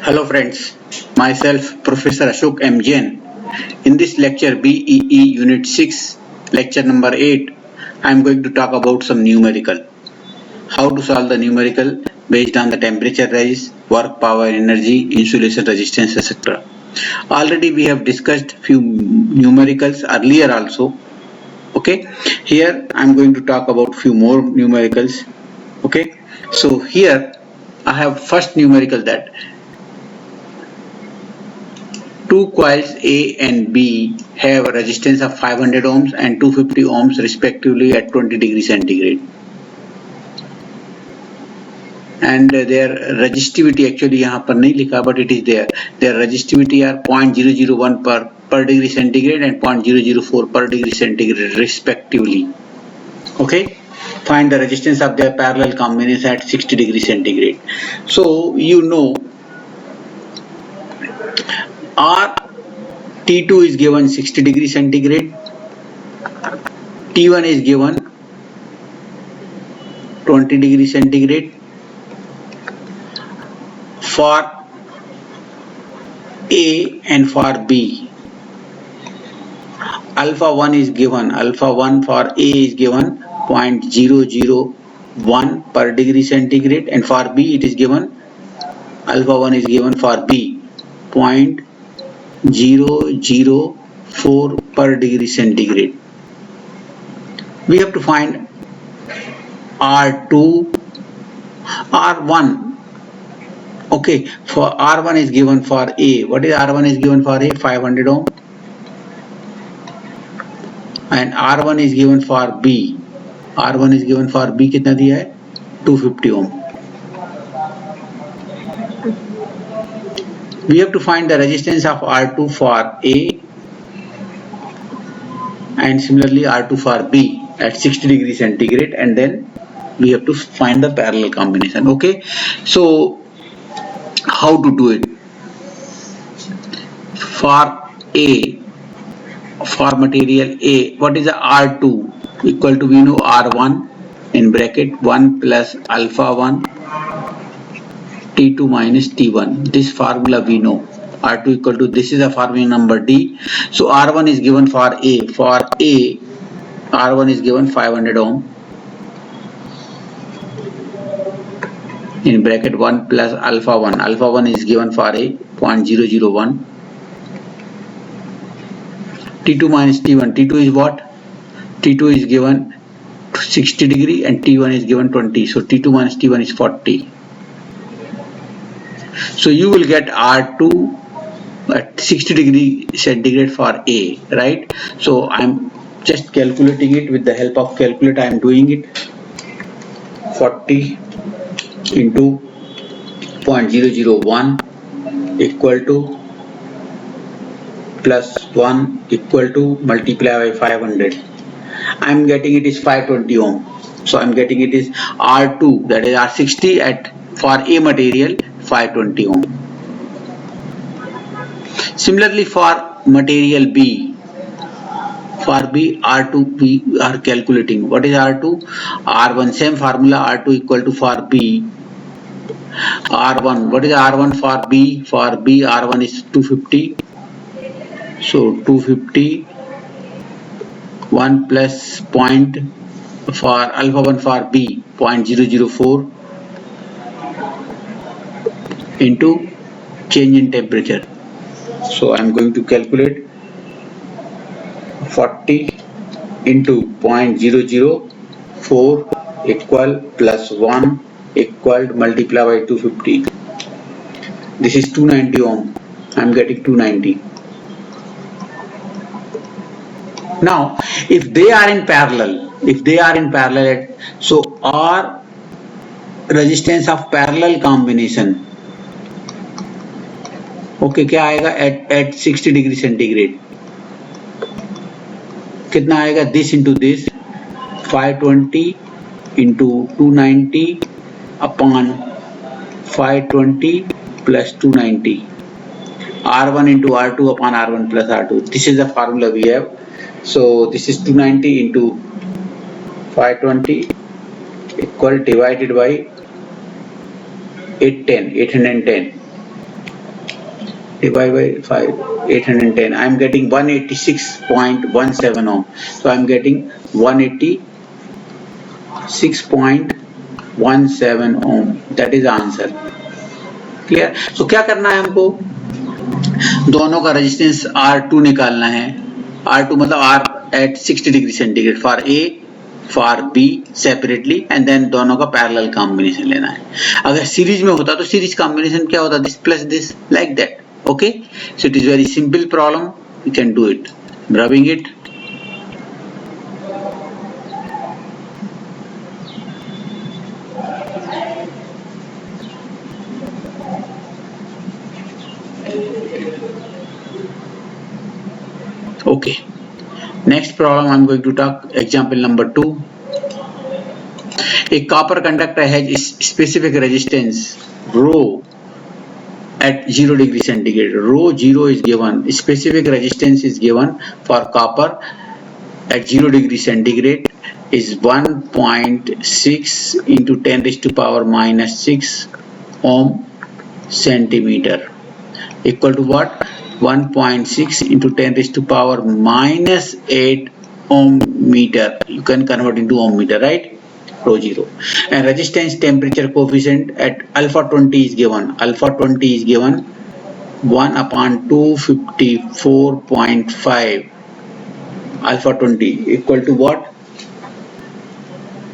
Hello friends, myself Professor Ashok M. Jain. In this lecture BEE Unit 6, lecture number 8, I am going to talk about some numerical. How to solve the numerical based on the temperature rise, work, power, energy, insulation resistance, etc. Already we have discussed few numericals earlier also. Okay, here I am going to talk about few more numericals. Okay, so here I have first numerical that two coils A and B have a resistance of 500 ohms and 250 ohms respectively at 20 degree centigrade. And their resistivity actually यहाँ पर नहीं लिखा but it is there. Their resistivity are 0.001 per degree centigrade and 0.004 per degree centigrade respectively. Okay. Find the resistance of their parallel combination at 60 degree centigrade. So you know R T2 is given 60 degree centigrade, T1 is given 20 degree centigrade. For A and for B, alpha 1 is given, alpha 1 for A is given 0.001 per degree centigrade, and for B it is given, alpha 1 is given for B 0.004 per degree centigrade. We have to find R2, R1. Okay, for R1 is given for A. What is R1 is given for A? 500 ohm. And R1 is given for B. R1 is given for B कितना दिया है? 250 ohm. We have to find the resistance of R2 for A and similarly R2 for B at 60 degree centigrade, and then we have to find the parallel combination. Okay, so how to do it? For A, for material A, what is the R2? Equal to, we know, R1 in bracket 1 plus alpha 1 T2 minus T1. This formula we know. R2 equal to, this is a formula number D. So R1 is given for A. For A, R1 is given 500 ohm in bracket 1 plus alpha 1. Alpha 1 is given for A 0.001. T2 minus T1. T2 is what? T2 is given 60 degree and T1 is given 20. So T2 minus T1 is 40. So you will get R2 at 60 degree centigrade for A, right? So I'm just calculating it with the help of calculator. I'm doing it. 40 into 0.001 equal to plus 1 equal to multiply by 500. I'm getting it is 520 ohm. So I'm getting it is R2, that is R60 at for A material 520 ohm. Similarly for material B, for B, R2 we are calculating. What is R2? R1, same formula, R2 equal to for B. R1, what is R1 for B? For B, R1 is 250. So 250, 1 plus point for alpha 1 for B, 0.004 into change in temperature. So I am going to calculate 40 into 0.004 equal plus 1 equal multiply by 250. This is 290 ohm. I am getting 290. Now, if they are in parallel, so R resistance of parallel combination, okay, क्या आएगा at 60 degree centigrade? कितना आएगा? This into this, 520 into 290 upon 520 plus 290. R1 into R2 upon R1 plus R2. This is the formula we have. So this is 290 into 520 equal divided by 810. divided by 5, 810. I am getting 186.17 ohm. So I am getting 186.17 ohm. That is the answer. Clear? So क्या करना है हमको? दोनों का resistance R2 निकालना है. R2 मतलब R at 60 degree centigrade for A, for B separately and then दोनों का पैरेलल कॉम्बिनेशन लेना है. अगर सीरीज में होता तो सीरीज कॉम्बिनेशन क्या होता? This plus this, like that. Okay, so it is very simple problem. You can do it. I'm rubbing it. Okay. Next problem I'm going to talk example number 2. A copper conductor has specific resistance rho at 0 degree centigrade. Rho 0 is given. Specific resistance is given for copper at 0 degree centigrade is 1.6 into 10 raised to power minus 6 ohm centimeter equal to what? 1.6 into 10 raised to power minus 8 ohm meter. You can convert into ohm meter, right? Rho 0. And resistance temperature coefficient at alpha 20 is given. Alpha 20 is given 1 upon 254.5. Alpha 20 equal to what?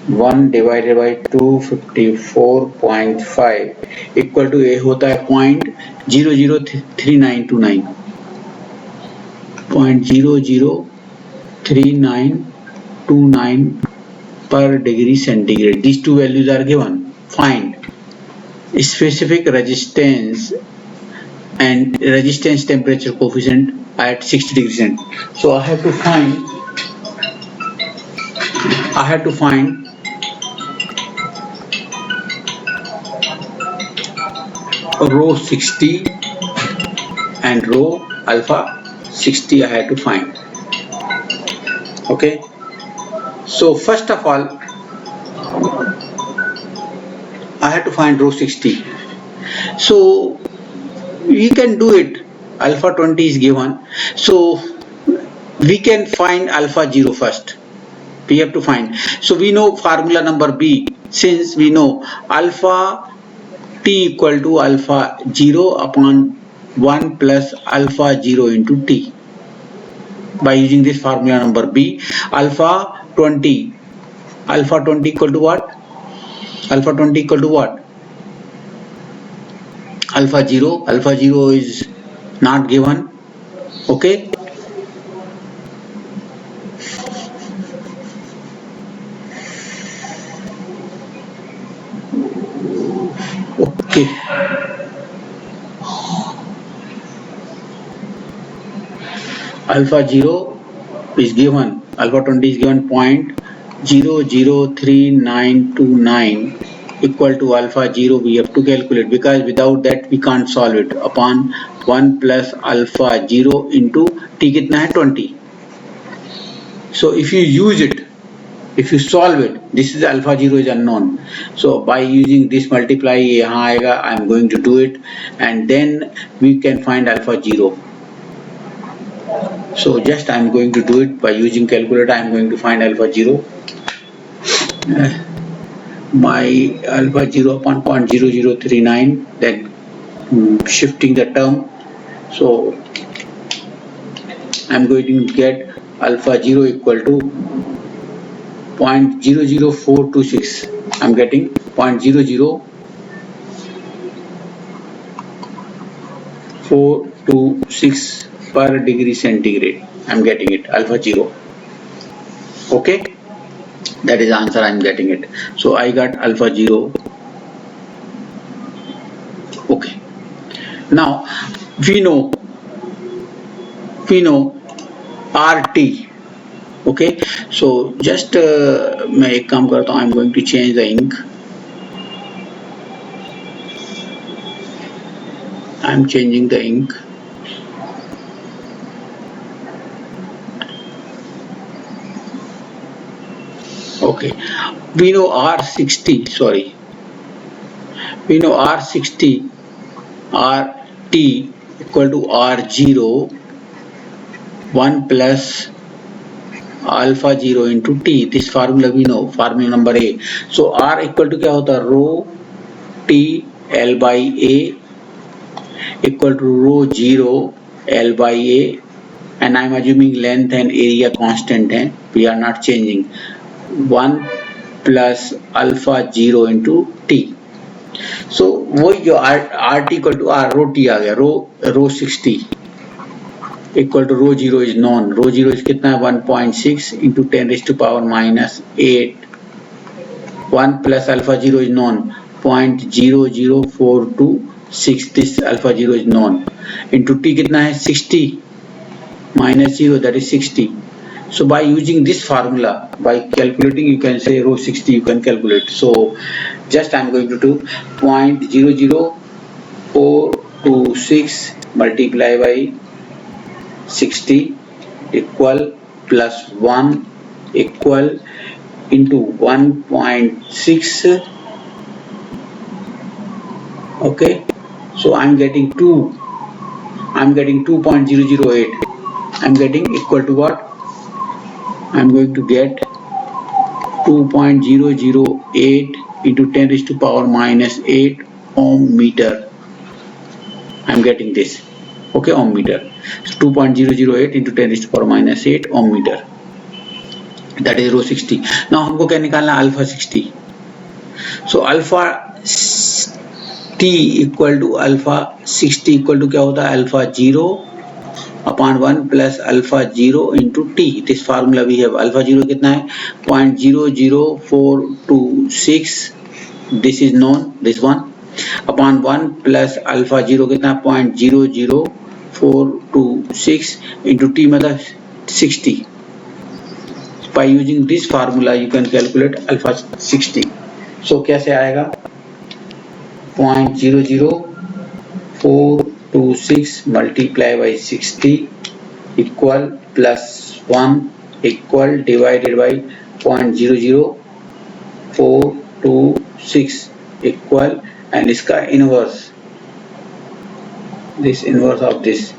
1 divided by 254.5 equal to A होता है 0.003929. 0.003929 per degree centigrade. These two values are given. Find specific resistance and resistance temperature coefficient at 60 degree centigrade. So I have to find rho 60 and rho alpha 60. I had to find. Okay, so first of all I had to find rho 60. So we can do it. Alpha 20 is given, so we can find alpha 0 first. We have to find. So we know formula number B. Since we know alpha T equal to alpha 0 upon 1 plus alpha 0 into T. By using this formula number B, alpha 20 equal to what? Alpha 20 equal to what? Alpha 0. Alpha 0 is not given. Okay. Okay. Alpha 0 is given. Alpha 20 is given 0.003929 equal to alpha 0. We have to calculate because without that we can't solve it. Upon 1 plus alpha 0 into T कितना है 20. So if you use it, if you solve it, this is alpha 0 is unknown. So by using this multiply यहाँ आएगा. I am going to do it and then we can find alpha 0. So just I am going to do it by using calculator. I am going to find alpha 0. My alpha 0 upon 0.0039, then shifting the term. So I am going to get alpha 0 equal to 0.00426. I am getting 0.00426 per degree centigrade. I am getting it, alpha 0. Okay, that is the answer. I am getting it. So I got alpha 0. Okay, now we know RT. Okay, so just मैं एक काम करता हूँ. I am going to change the ink. I am changing the ink. Okay, we know R60. Sorry, we know R60 RT equal to R0 1 plus alpha 0 into T. This formula we know, formula number A. So R equal to क्या होता है, rho T L by A equal to rho 0 L by A, and I am assuming length and area constant है, we are not changing. 1 plus alpha 0 into T. So वही जो RT equal to R rho T आ गया, rho 60 equal to rho 0 is known. Rho 0 is कितना है, 1.6 into 10 raised to power minus 8. 1 plus alpha 0 is known, 0.00426. This alpha 0 is known. Into T कितना है, 60 minus 0, that is 60. So by using this formula, by calculating, you can say rho 60, you can calculate. So just I am going to do 0.00426 multiply by 60 equal plus 1 equal into 1.6. Okay, so I'm getting 2.008. I'm getting equal to what? I'm going to get 2.008 into 10 raised to power minus 8 ohm meter. I'm getting this. Okay, ohm meter. So 2.008 into 10 raised to power minus 8 ohm meter. That is rho 60. Now हमको क्या निकालना है, alpha 60. So alpha T equal to alpha 60 equal to क्या होता है, alpha 0 upon 1 plus alpha 0 into T. This formula we have. Alpha 0 कितना है, 0.00426. This is known, this one. Upon 1 plus alpha 0 कितना है, 0.00426 into T मतलब 60. By using this formula you can calculate alpha 60. So कैसे आएगा, 0.00426 multiply by 60 equal plus 1 equal divided by 0.00426 equal, and इसका inverse, this inverse of this.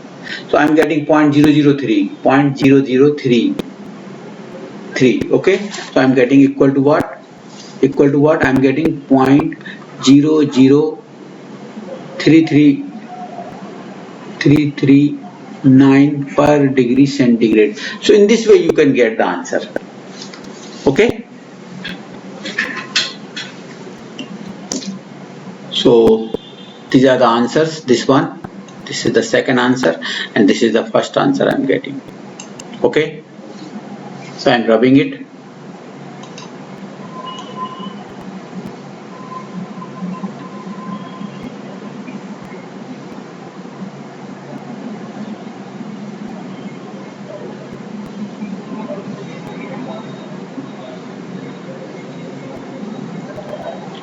So I am getting 0.003. Okay, so I am getting equal to what? I am getting 0.03339 per degree centigrade. So in this way you can get the answer. Okay, so these are the answers. This one, this is the second answer, and this is the first answer I am getting. Okay, so I am rubbing it.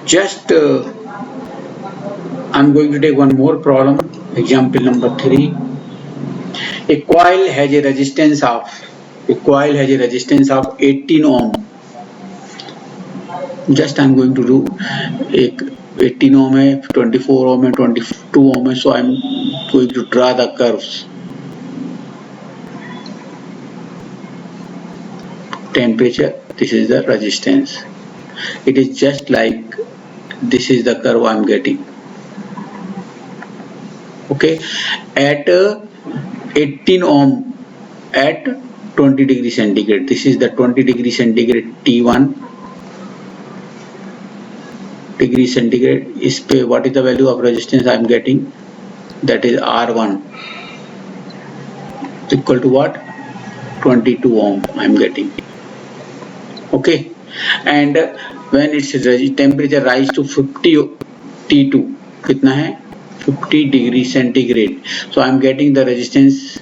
Just I'm going to take one more problem. Example number 3. A coil has a resistance of 18 ohm. Just I'm going to do 18 ohm है, 24 ohm है, 22 ohm है. So I'm going to draw the curves. Temperature, this is the resistance. It is just like this is the curve I am getting. Okay, at 18 ohm at 20 degree centigrade, this is the 20 degree centigrade T1 degree centigrade. इस पे what is the value of resistance I am getting? That is R1 equal to what? 22 ohm I am getting. Okay, and when its temperature rise to 50 T2, कितना है, 50 degree centigrade. So I am getting the resistance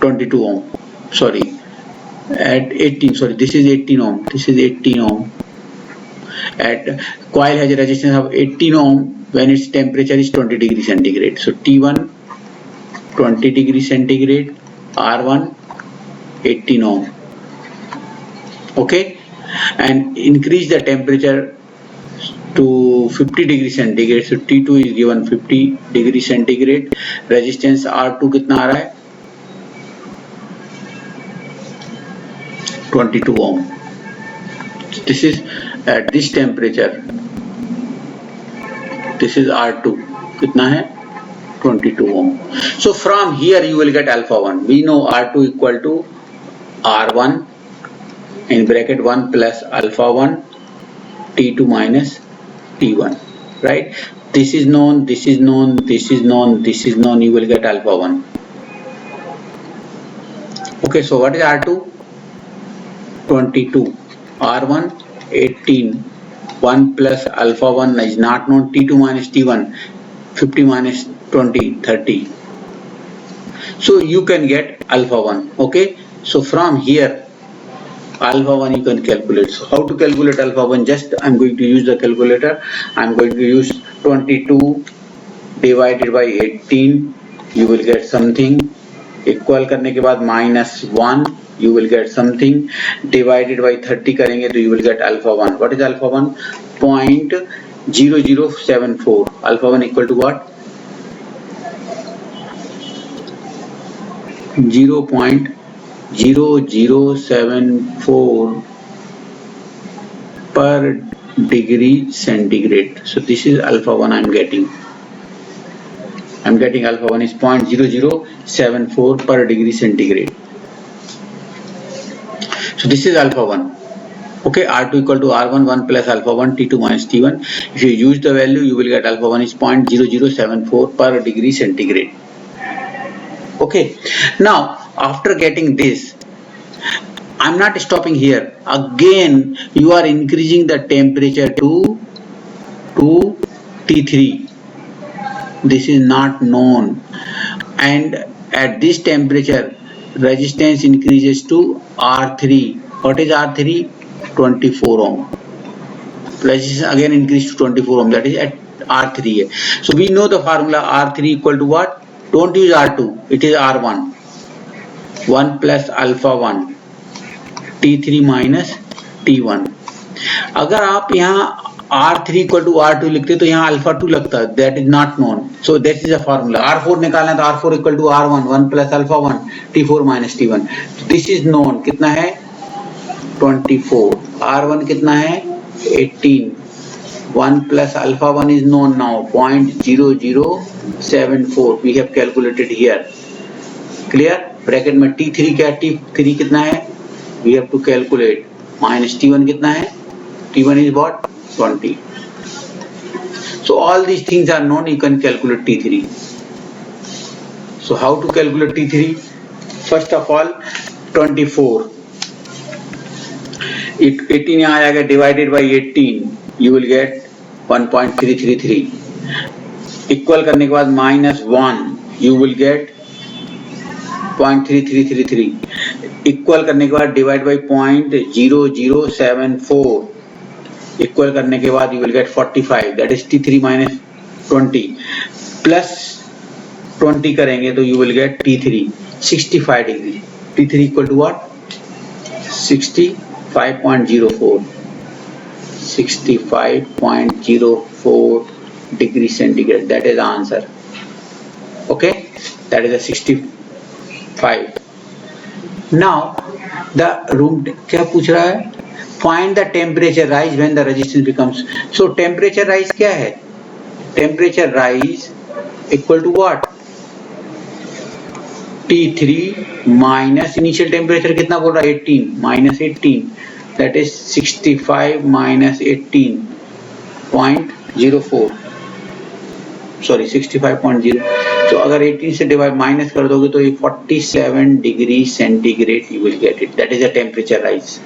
22 ohm. Sorry, at 18. Sorry, this is 18 ohm. This is 18 ohm. At coil has a resistance of 18 ohm when its temperature is 20 degree centigrade. So T1 20 degree centigrade, R1 18 ohm. Okay, and increase the temperature to 50 degree centigrade. So T2 is given 50 degree centigrade. Resistance R2 कितना आ रहा है? 22 ohm. This is at this temperature. This is R2. कितना है? 22 ohm. So from here you will get alpha 1. We know R2 equal to R1 in bracket 1 plus alpha 1 T2 minus T1, right? This is known, this is known, this is known, this is known. You will get alpha 1. Okay, so what is R2? 22. R1 18. 1 plus alpha 1 is not known. T2 minus T1. 50 minus 20, 30. So you can get alpha 1. Okay, so from here alpha 1 you can calculate. So how to calculate alpha 1? Just I'm going to use the calculator. I'm going to use 22 divided by 18. You will get something. Equal करने के बाद -1 you will get something. Divided by 30 करेंगे तो you will get alpha 1. What is alpha 1? 0.0074. Alpha 1 equal to what? 0.0074 per degree centigrade. So this is alpha 1 I'm getting. I'm getting alpha 1 is 0.0074 per degree centigrade. So this is alpha 1. Okay, R2 equal to R1 1 plus alpha 1 T2 minus T1. If you use the value, you will get alpha 1 is 0.0074 per degree centigrade. Okay, now after getting this, I'm not stopping here. Again, you are increasing the temperature to T3. This is not known, and at this temperature resistance increases to R3. What is R3? 24 ohm. Resistance again increased to 24 ohm, that is at R3. So we know the formula R3 equal to what? Don't use R2, it is R1. 1 plus alpha 1 T3 minus T1. अगर आप यहाँ R3 equal to R2 लिखते तो यहाँ alpha 2 लगता है, that is not known. So that is a formula. R4 निकालना है तो R4 equal to R1 1 plus alpha 1 T4 minus T1. So this is known. कितना है? 24. R1 कितना है? 18. 1 plus alpha 1 is known now. 0.0074. We have calculated here. Clear? Bracket में T3 क्या? T3 कितना है? We have to calculate. Minus T1 कितना है? T1 is what? 20. So all these things are known. You can calculate T3. So how to calculate T3? First of all, 24. 18 यहाँ आएगा, divided by 18. You will get 1.333. Equal करने के बाद -1. You will get 0.3333. Equal करने के बाद divide by 0.0074. Equal करने के बाद you will get 45. That is T3 minus 20. Plus 20 करेंगे तो you will get T3 65 degree. T3 equal to what? 65.04. 65.04 degree centigrade. That is the answer. Okay, that is a 65. Now the room क्या पूछ रहा है? Find the temperature rise when the resistance becomes. So temperature rise क्या है? Temperature rise equal to what? T3 minus initial temperature कितना बोल रहा है? 18 minus 18. That is 65 minus 18.04. Sorry, 65.0. So अगर 18 से divide minus कर दोगे तो ये 47 degree centigrade you will get it. That is a temperature rise.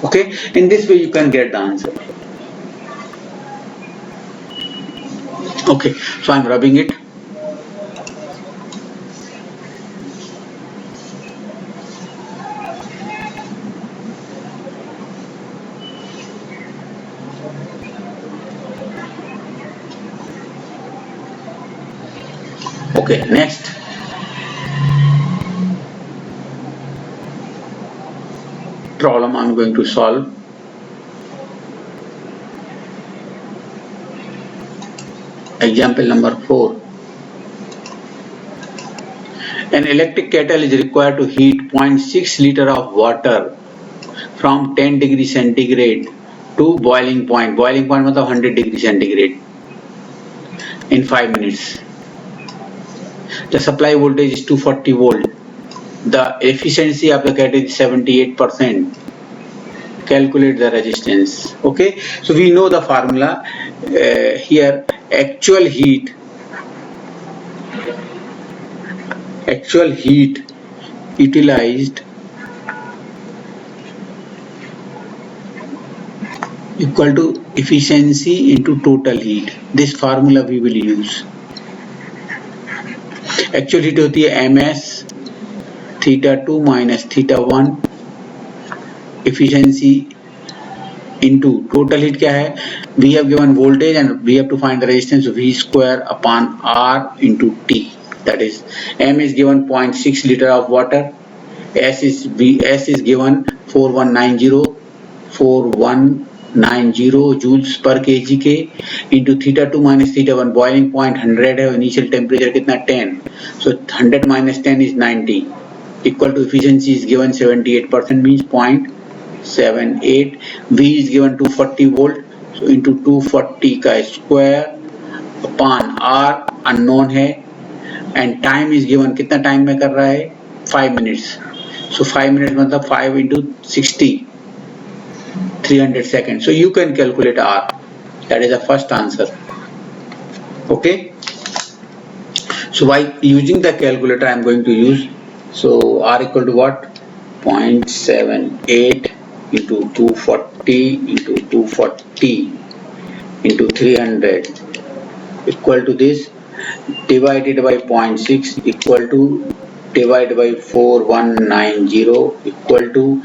Okay, in this way you can get the answer. Okay, so I'm rubbing it. Okay, next. Problem I'm going to solve. Example number 4. An electric kettle is required to heat 0.6 liter of water from 10 degree centigrade to boiling point. Boiling point मतलब 100 degree centigrade in 5 minutes. The supply voltage is 240 volt. The efficiency of the kettle is 78%. Calculate the resistance. Okay, so we know the formula. Here actual heat utilized equal to efficiency into total heat. This formula we will use. Actual heat होती है ms θ2 minus θ1 efficiency into total heat क्या है? We have given voltage and we have to find the resistance V square upon R into T. That is, M is given 0.6 liter of water. S is given 4190 joules per kg into θ2 minus θ1. Boiling point 100 है, initial temperature कितना 10. So 100 minus 10 is 90. Equal to efficiency is given 78%, means 0.78. V is given 240 volt. So into 240 का square upon R unknown है. And time is given, कितना time में कर रहा है? 5 minutes. So 5 minutes मतलब 5 into 60, 300 seconds. So you can calculate R. That is the first answer. Okay. So by using the calculator, I am going to use. So R equal to what? 0.78 into 240 into 240 into 300 equal to this, divided by 0.6 equal to divided by 4190 equal to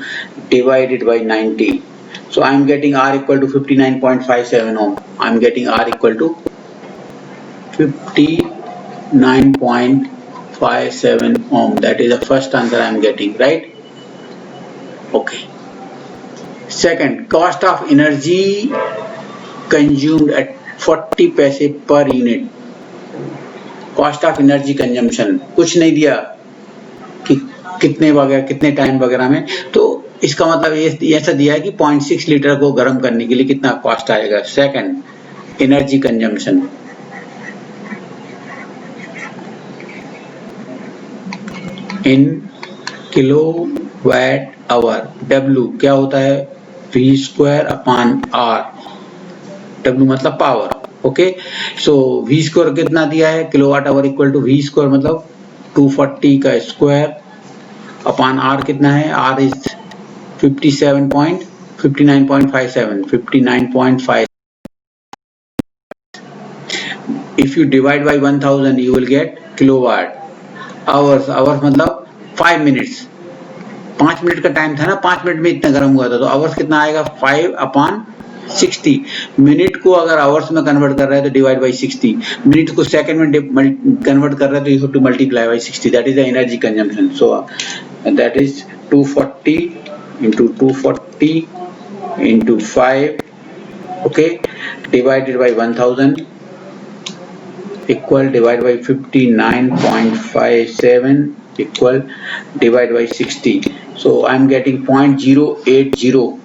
divided by 90. So I am getting R equal to 59.57 ohm. I am getting R equal to 59.57 ohm. That is the first answer I am getting, right? Okay. Second, cost of energy consumed at 40 पैसे per unit. Cost of energy consumption कुछ नहीं दिया कि कितने वगैरह कितने time वगैरह में, तो इसका मतलब ये ऐसा दिया है कि 0.6 लीटर को गर्म करने के लिए कितना कॉस्ट आएगा. Second, energy consumption in kilowatt hour. W क्या होता है? V square upon R. W मतलब power. Okay, so V square कितना दिया है? Kilowatt hour equal to V square मतलब 240 का स्क्वायर अपॉन R कितना है? R is 59.57. If you divide by 1000 you will get kilowatt hours. मतलब 5 minutes. 5 मिनट का टाइम था ना, 5 मिनट में इतना गर्म हुआ था, तो आवर्स कितना आएगा? 5/60. मिनट को अगर आवर्स में कन्वर्ट कर रहा है तो डिवाइड बाई 60. मिनट को सेकंड में कन्वर्ट कर रहा है तो you have to multiply by 60. That is the energy consumption. So that is 240 into 240 into 5, okay, divided by 1000 equal divided by 59.57 equal divided by 60. So I am getting 0.080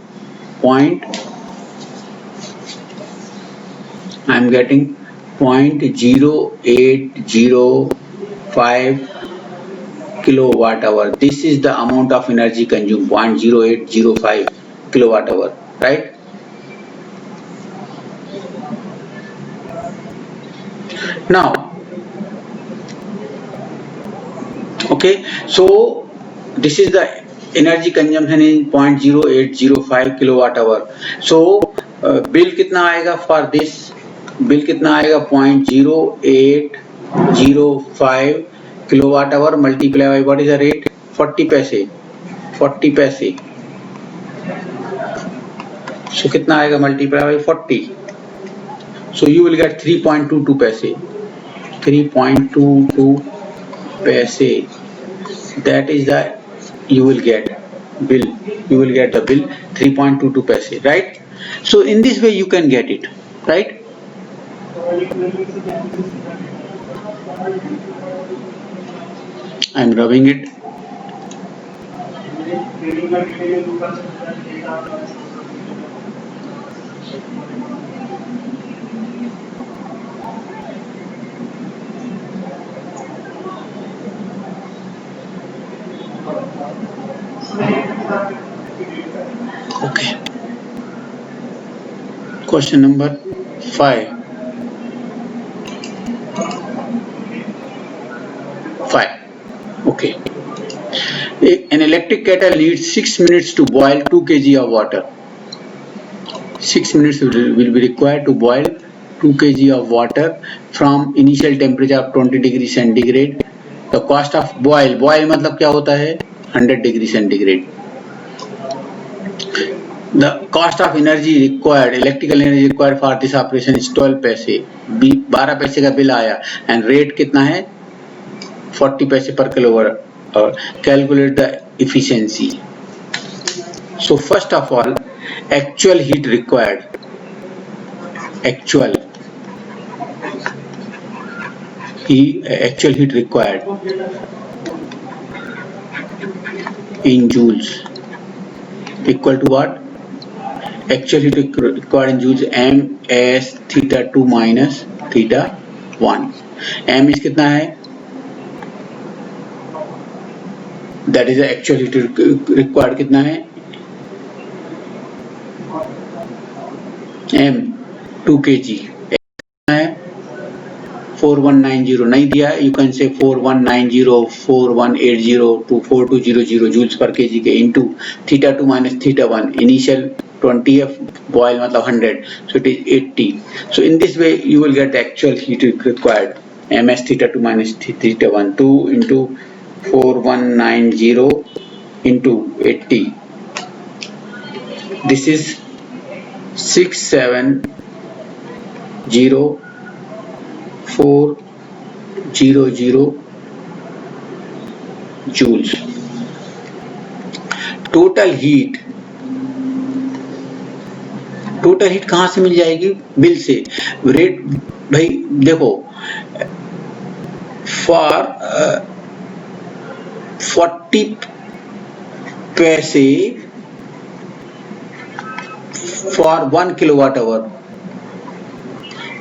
I am getting 0.0805 kilowatt hour. This is the amount of energy consumed, 0.0805 kilowatt hour, right? Now, okay, so this is the energy consumption in 0.0805 kilowatt hour. So bill कितना आएगा for this? Bill कितना आएगा? 0.0805 kilowatt hour multiply by what is the rate? 40 पैसे. 40 पैसे. So कितना आएगा? multiply by 40. So you will get 3.22 पैसे. 3.22 पैसे. That is the you will get bill. You will get the bill 3.22 पैसे, right? So in this way you can get it, right? I'm rubbing it. Okay. Question number 5. 5. Okay. An electric kettle needs 6 minutes to boil 2 kg of water. 6 minutes will be required to boil 2 kg of water from initial temperature of 20 degree centigrade. The cost of boil मतलब क्या होता है 100 degree centigrade. The cost of energy required, electrical energy required for this operation is 12 पैसे. 12 पैसे का bill आया and rate कितना है 40 पैसे per kilowatt hour. Calculate the efficiency. So first of all, actual heat required. Actual heat required in joules equal to what? Actual heat required in joules m s theta 2 minus theta 1. m is कितना है? That is the actual heat required कितना है? m 2 kg है 4190 नहीं दिया. You can say 4190, 4180 to 4200 joules per kg के into theta 2 minus theta 1. Initial 20F, boil मतलब 100, so it is 80. So in this way you will get the actual heat required. ms theta 2 minus theta 1, 2 into 4190 into 80. This is 670,400 joules. Total heat कहाँ से मिल जाएगी? Bill से. Rate भाई देखो, for 40 पैसे for 1 kilowatt hour.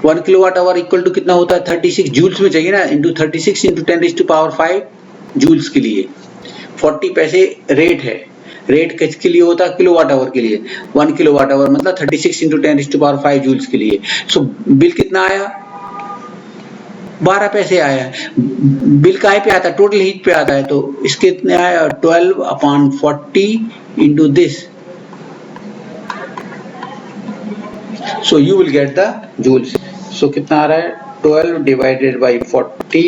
1 kilowatt hour equal to कितना होता है? 36 जूल्स में चाहिए ना, इंटू 36 इंटू 10⁵ जूल्स के लिए 40 पैसे रेट है. रेट किसके लिए होता है? किलोवाट आवर के लिए. 1 किलोवाट आवर मतलब 36 इंटू 10⁵ जूल्स के लिए. सो बिल कितना आया? 12 पैसे आया. बिल काहे पे आता है? टोटल हीट पे आता है. तो इसके कितने आया? 12/40 into this. So you will get the joules. So कितना आ रहा है? 12 divided by 40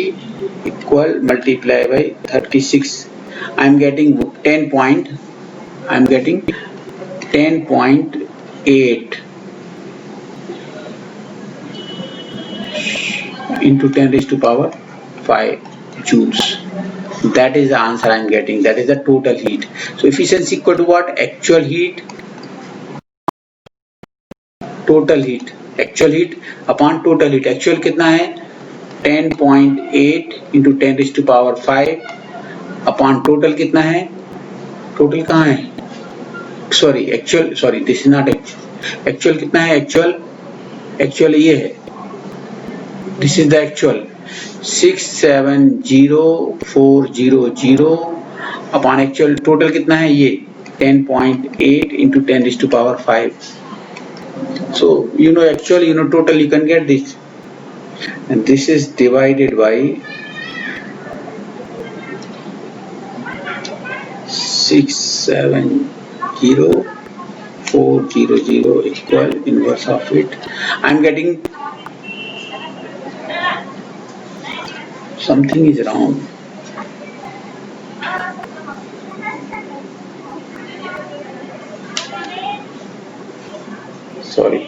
equal multiply by 36. I am getting 10.8 into 10⁵ joules. That is the answer I am getting. That is the total heat. So efficiency equal to what? Actual heat. Total heat. Actual heat upon total heat. Actual कितना है? 10.8 into 10⁵ upon total कितना है? Total कहाँ है? Sorry, actual. Sorry, this is not actual. Actual कितना है? Actual ये है. This is the actual. 670,400 upon actual. Total कितना है? ये 10.8 into 10⁵. So you know actual, you know total, you can get this, and this is divided by 670,400 equal inverse of it. I am getting something is wrong. Sorry.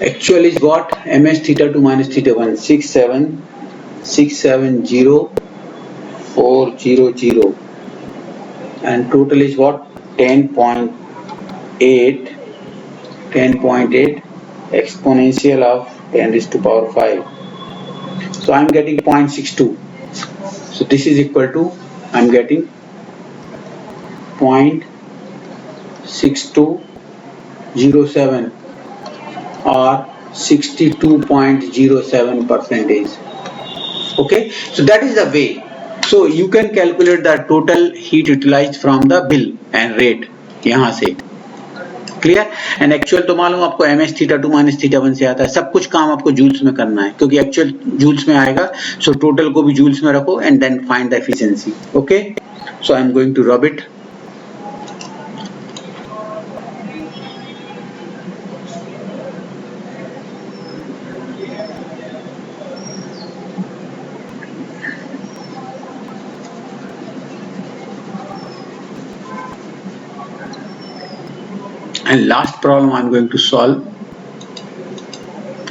Actual is what? ms theta 2 minus theta 1. 670,400 and total is what? 10.8 exponential of 10 raised to power 5. So I'm getting 0.62. So this is equal to, I'm getting 0.6207 or 62.07%. Okay, so that is the way. So you can calculate the total heat utilized from the bill and rate यहाँ से. Clear. And actual तो मालूम आपको ms θ2 minus θ1 से आता है. सब कुछ काम आपको जूल्स में करना है क्योंकि एक्चुअल जूल्स में आएगा. सो टोटल को भी जूल्स में रखो and then find the efficiency. Okay, so I am going to rub it. And last problem I am going to solve.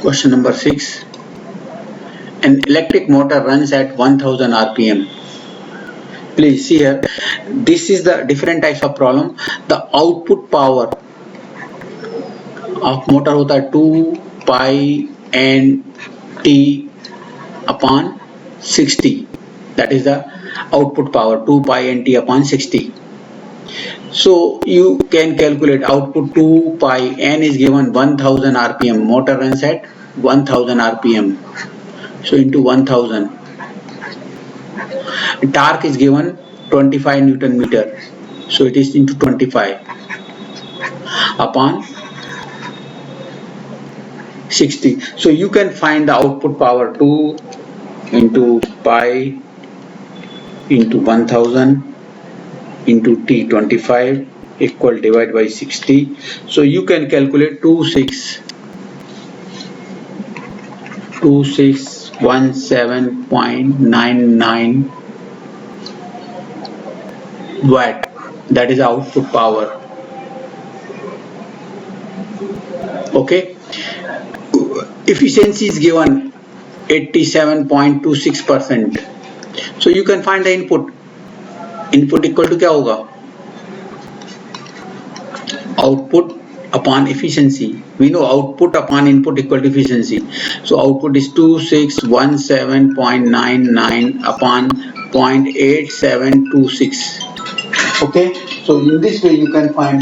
Question number 6. An electric motor runs at 1000 rpm. Please see here. This is the different types of problem. The output power of motor होता है 2 pi n t upon 60. That is the output power 2 pi n t upon 60. So you can calculate output 2 pi n is given 1000 rpm. Motor runs at 1000 rpm. So into 1000. Torque is given 25 Newton meter. So it is into 25 upon 60. So you can find the output power 2 into pi into 1000 into t 25 equal divided by 60. So you can calculate 2617.99 watt. That is output power. Okay, efficiency is given 87.26%. So you can find the input. Input equal to क्या होगा? Output upon efficiency. We know output upon input equal to efficiency. So output is 2617.99 upon 0.8726. Okay. So in this way you can find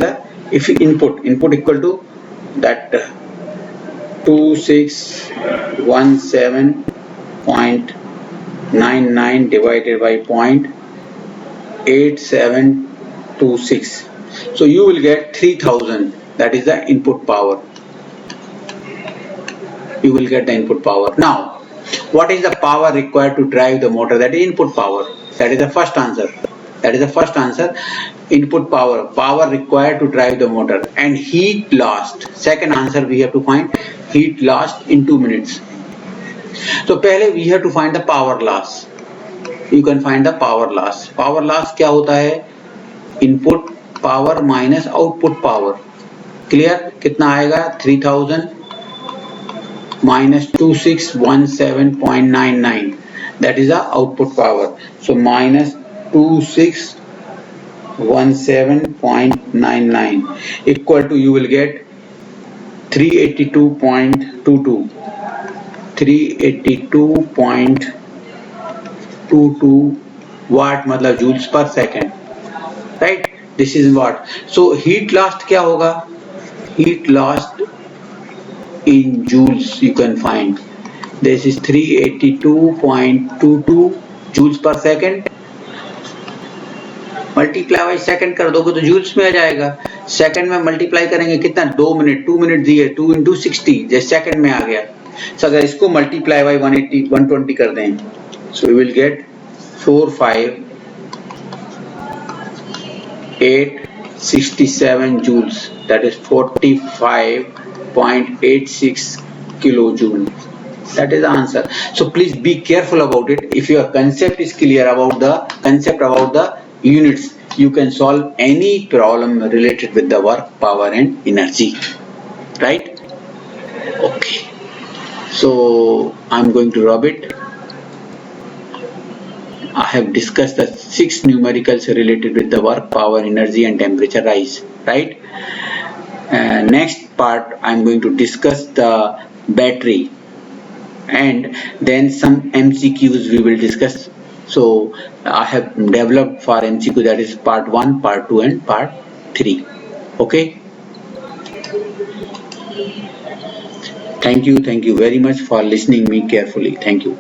the if input equal to that 2617.99 divided by 0.8726. So you will get 3000. That is the input power. You will get the input power. Now, what is the power required to drive the motor? That is input power. That is the first answer. Input power required to drive the motor. And heat lost. Second answer we have to find heat lost in 2 minutes. So पहले we have to find the power loss. You can find the power loss. Power loss क्या होता है? Input power minus output power. Clear? कितना आएगा? 3000 minus 2617.99. That is the output power. So minus 2617.99 equal to you will get 382.22. 382.22 watt मतलब joules per second, right? This is watt. So heat lost क्या होगा? Heat lost in joules you can find. This is 382.22 joules per second. Multiply by second कर दोगे तो joules में आ जाएगा. Second में multiply करेंगे कितना? 2 मिनट. 2 मिनट दिए 2 into 60 जैसे सेकंड में आ गया. So अगर इसको मल्टीप्लाई बाई 120 कर दें so we will get 45867 joules. That is 45.86 kilojoule. That is the answer. So please be careful about it. If your concept is clear about the units, you can solve any problem related with the work, power and energy, right? Okay, so I'm going to rub it. I have discussed the 6 numericals related with the work, power, energy and temperature rise, right? Next part I'm going to discuss the battery, and then some MCQs we will discuss. So I have developed for MCQ, that is part 1, part 2 and part 3. Okay. Thank you very much for listening me carefully. Thank you.